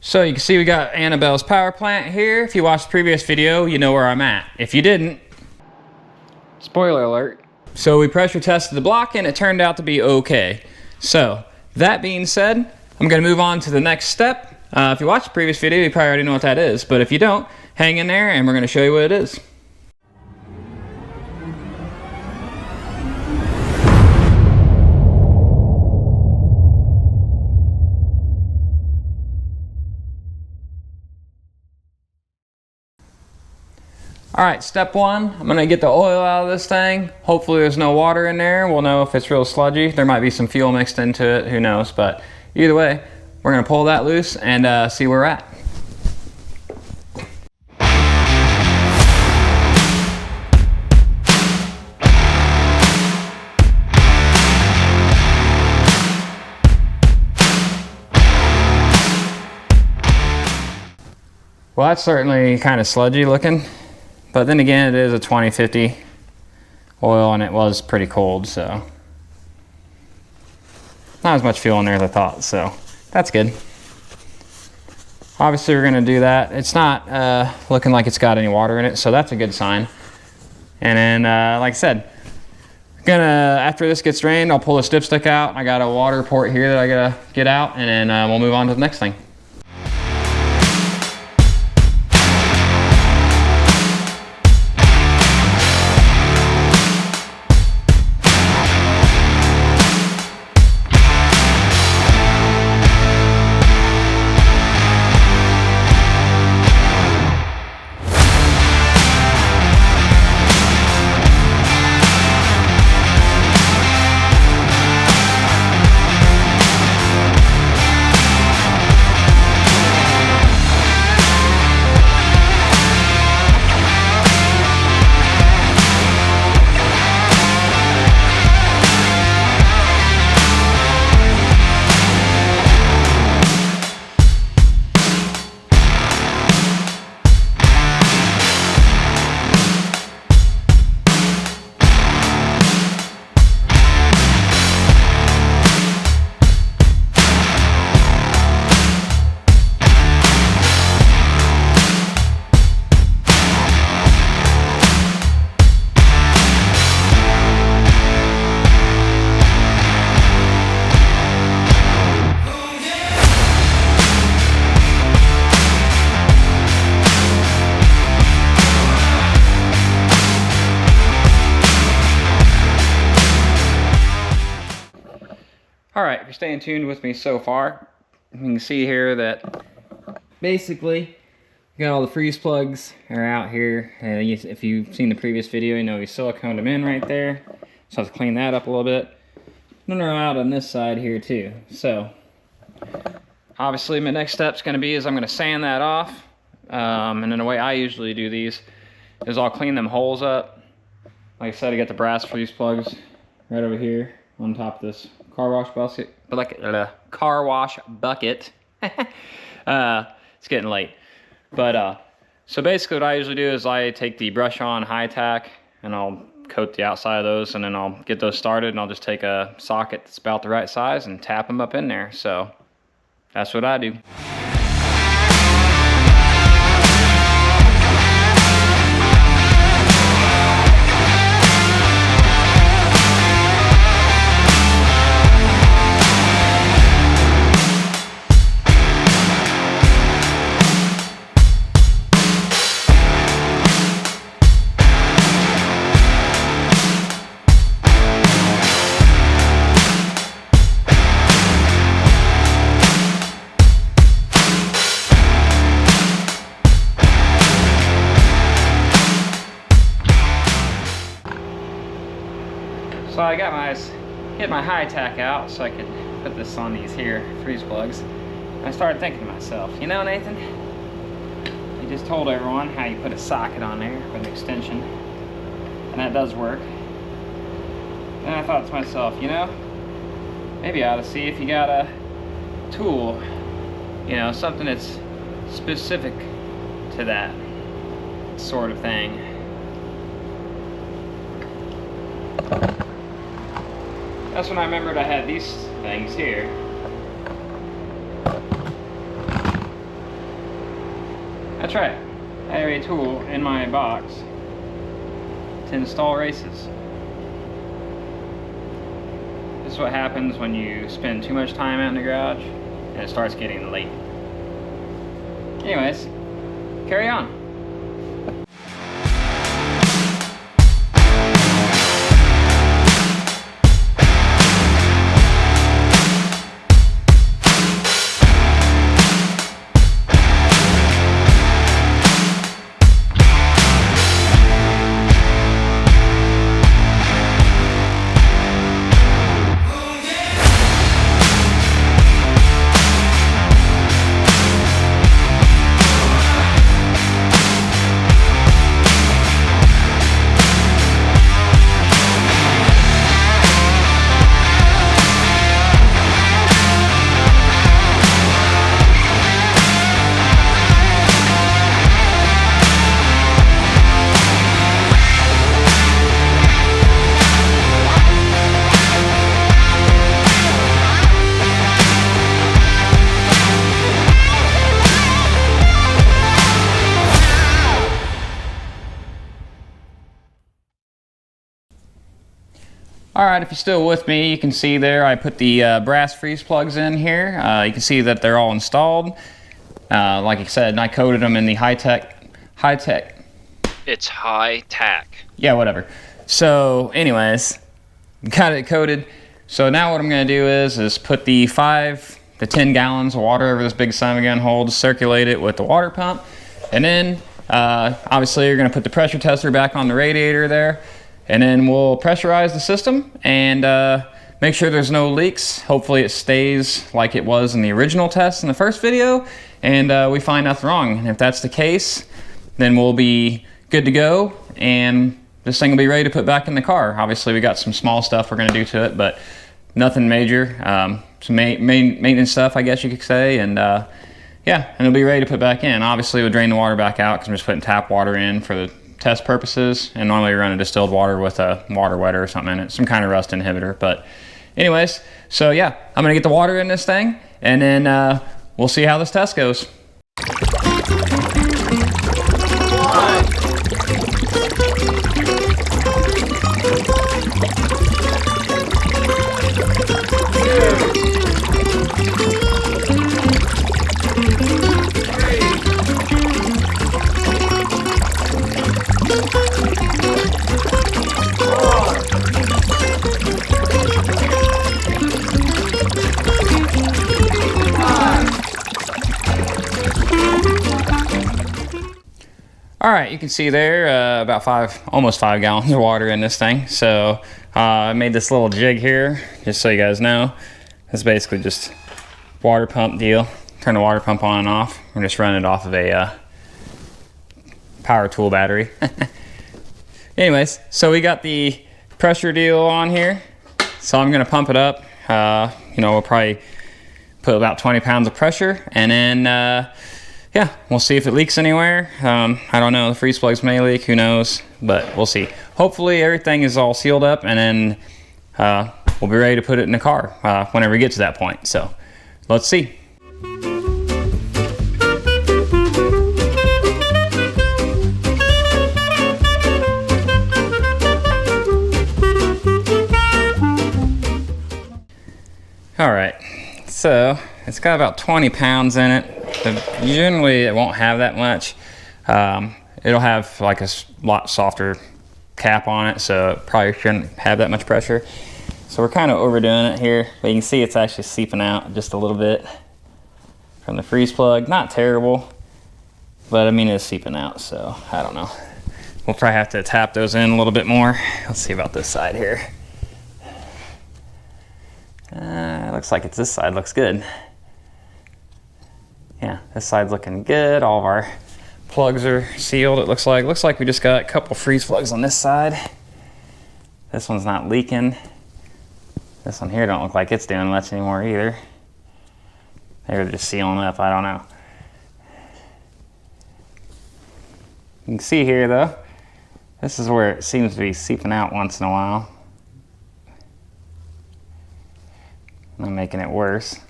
So you can see we got Annabelle's power plant here. If you watched the previous video, you know where I'm at. If you didn't, spoiler alert. So we pressure tested the block and it turned out to be okay. So that being said, I'm gonna move on to the next step. If you watched the previous video, you probably already know what that is, but if you don't, hang in there and we're gonna show you what it is. Alright, step one, I'm gonna get the oil out of this thing. Hopefully there's no water in there. We'll know if it's real sludgy. There might be some fuel mixed into it, who knows, but either way, we're gonna pull that loose and see where we're at. Well, that's certainly kind of sludgy looking. But then again, it is a 2050 oil and it was pretty cold, so not as much fuel in there as I thought, so that's good. Obviously we're gonna do that. It's not looking like it's got any water in it, so that's a good sign. And then, like I said, after this gets drained, I'll pull the dipstick out. I got a water port here that I gotta get out, and then we'll move on to the next thing. Alright, if you're staying tuned with me so far, you can see here that basically you got all the freeze plugs are out here. If you've seen the previous video, you know we siliconed them in right there. So I have to clean that up a little bit. And they're out on this side here too. So obviously my next step's going to be I'm going to sand that off. And then the way I usually do these is I'll clean them holes up. Like I said, I got the brass freeze plugs right over here on top of this car wash bucket. It's getting late. But so basically what I usually do is I take the brush on high tack and I'll coat the outside of those, and then I'll get those started, and I'll just take a socket that's about the right size and tap them up in there. So that's what I do. So I got get my high tack out so I could put this on these here freeze plugs. And I started thinking to myself, you know, Nathan, you just told everyone how you put a socket on there with an extension, and that does work. And I thought to myself, you know, maybe I ought to see if you got a tool, you know, something that's specific to that sort of thing. That's when I remembered I had these things here. That's right. I have a tool in my box to install races. This is what happens when you spend too much time out in the garage and it starts getting late. Anyways, carry on. Alright, if you're still with me, you can see there I put the brass freeze plugs in here. You can see that they're all installed. Like I said, I coated them in the high-tech. It's high tack. Yeah, whatever. So, anyways, got it coated. So now what I'm going to do is put the 5 to 10 gallons of water over this big son of a gun hole to circulate it with the water pump. And then, obviously, you're going to put the pressure tester back on the radiator there. And then we'll pressurize the system and make sure there's no leaks. Hopefully it stays like it was in the original test in the first video, and we find nothing wrong. And if that's the case, then we'll be good to go, and this thing will be ready to put back in the car. Obviously we got some small stuff we're gonna do to it, but nothing major. Some maintenance stuff, I guess you could say, and yeah, and it'll be ready to put back in. Obviously we'll drain the water back out because I'm just putting tap water in for the test purposes, and normally we run a distilled water with a water wetter or something in it, some kind of rust inhibitor. But anyways, so yeah, I'm gonna get the water in this thing, and then we'll see how this test goes. All right, you can see there about almost 5 gallons of water in this thing. So I made this little jig here, just so you guys know. It's basically just water pump deal. Turn the water pump on and off. I'm just running it off of a power tool battery. Anyways, so we got the pressure deal on here. So I'm gonna pump it up. You know, we'll probably put about 20 pounds of pressure, and then yeah, we'll see if it leaks anywhere. I don't know, the freeze plugs may leak, who knows, but we'll see. Hopefully everything is all sealed up, and then we'll be ready to put it in the car whenever we get to that point. So let's see. All right, so it's got about 20 pounds in it. Generally it won't have that much. It'll have like a lot softer cap on it, so it probably shouldn't have that much pressure. So we're kind of overdoing it here, but you can see it's actually seeping out just a little bit from the freeze plug. Not terrible, but I mean it's seeping out, so I don't know. We'll probably have to tap those in a little bit more. Let's see about this side here. Looks like it's this side looks good. Yeah, this side's looking good. All of our plugs are sealed, it looks like. Looks like we just got a couple freeze plugs on this side. This one's not leaking. This one here don't look like it's doing much anymore either. They're just sealing up, I don't know. You can see here though, this is where it seems to be seeping out once in a while. I'm making it worse.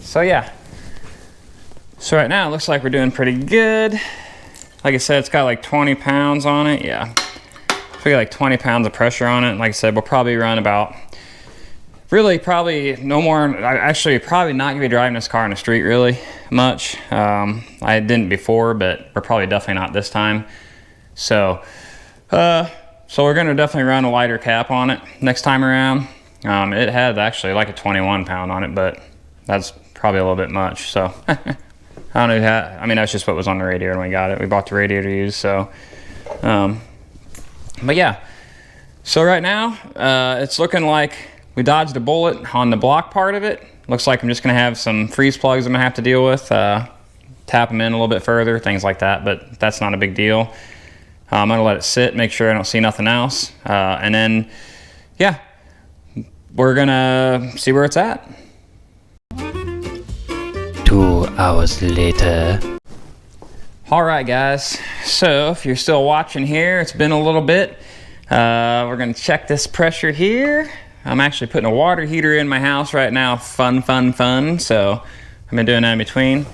So yeah. So right now it looks like we're doing pretty good. Like I said, it's got like 20 pounds on it. Yeah. So we got like 20 pounds of pressure on it. Like I said, we'll probably run about, really probably no more. Actually, probably not gonna be driving this car in the street really much. I didn't before, but we're probably definitely not this time. So, so we're gonna definitely run a lighter cap on it next time around. It had actually like a 21 pound on it, but that's probably a little bit much. So I don't know how, I mean, that's just what was on the radiator when we got it. We bought the radiator used, so. But yeah, so right now, it's looking like we dodged a bullet on the block part of it. Looks like I'm just gonna have some freeze plugs I'm gonna have to deal with, tap them in a little bit further, things like that, but that's not a big deal. I'm gonna let it sit, make sure I don't see nothing else. And then, yeah, we're gonna see where it's at. 2 hours later. All right, guys. So if you're still watching here, it's been a little bit. We're gonna check this pressure here. I'm actually putting a water heater in my house right now. Fun. So I've been doing that in between.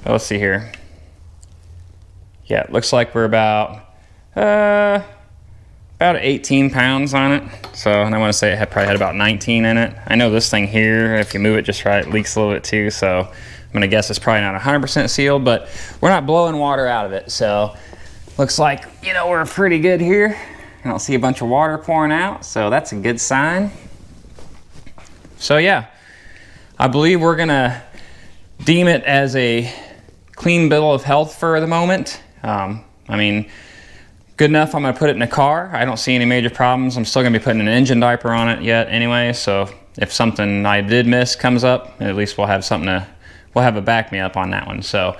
Oh, let's see here. Yeah, it looks like we're about 18 pounds on it. So, and I want to say it probably had about 19 in it. I know this thing here, if you move it just right, it leaks a little bit too. So I'm gonna guess it's probably not 100% sealed, but we're not blowing water out of it. So looks like, you know, we're pretty good here. I don't see a bunch of water pouring out, so that's a good sign. So yeah, I believe we're gonna deem it as a clean bill of health for the moment. I mean, good enough. I'm gonna put it in the car. I don't see any major problems. I'm still gonna be putting an engine diaper on it yet anyway, so if something I did miss comes up, at least we'll have something to, we'll have a back me up on that one. So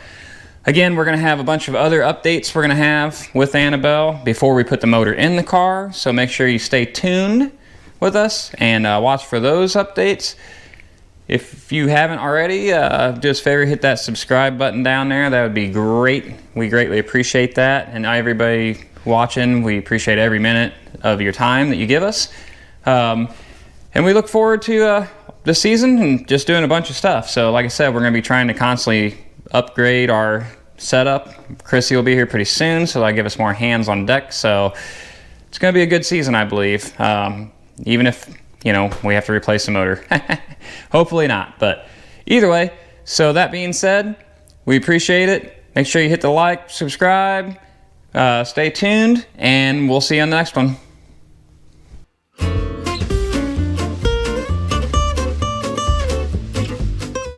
again, we're gonna have a bunch of other updates we're gonna have with Annabelle before we put the motor in the car, so make sure you stay tuned with us and watch for those updates. If you haven't already, do us a favor, hit that subscribe button down there. That would be great. We greatly appreciate that. And everybody watching, we appreciate every minute of your time that you give us. And we look forward to the season and just doing a bunch of stuff. So like I said, we're going to be trying to constantly upgrade our setup. Chrissy will be here pretty soon, so that'll give us more hands on deck. So it's going to be a good season, I believe. Even if, you know, we have to replace the motor. Hopefully not, but either way. So that being said, we appreciate it. Make sure you hit the like, subscribe, stay tuned, and we'll see you on the next one.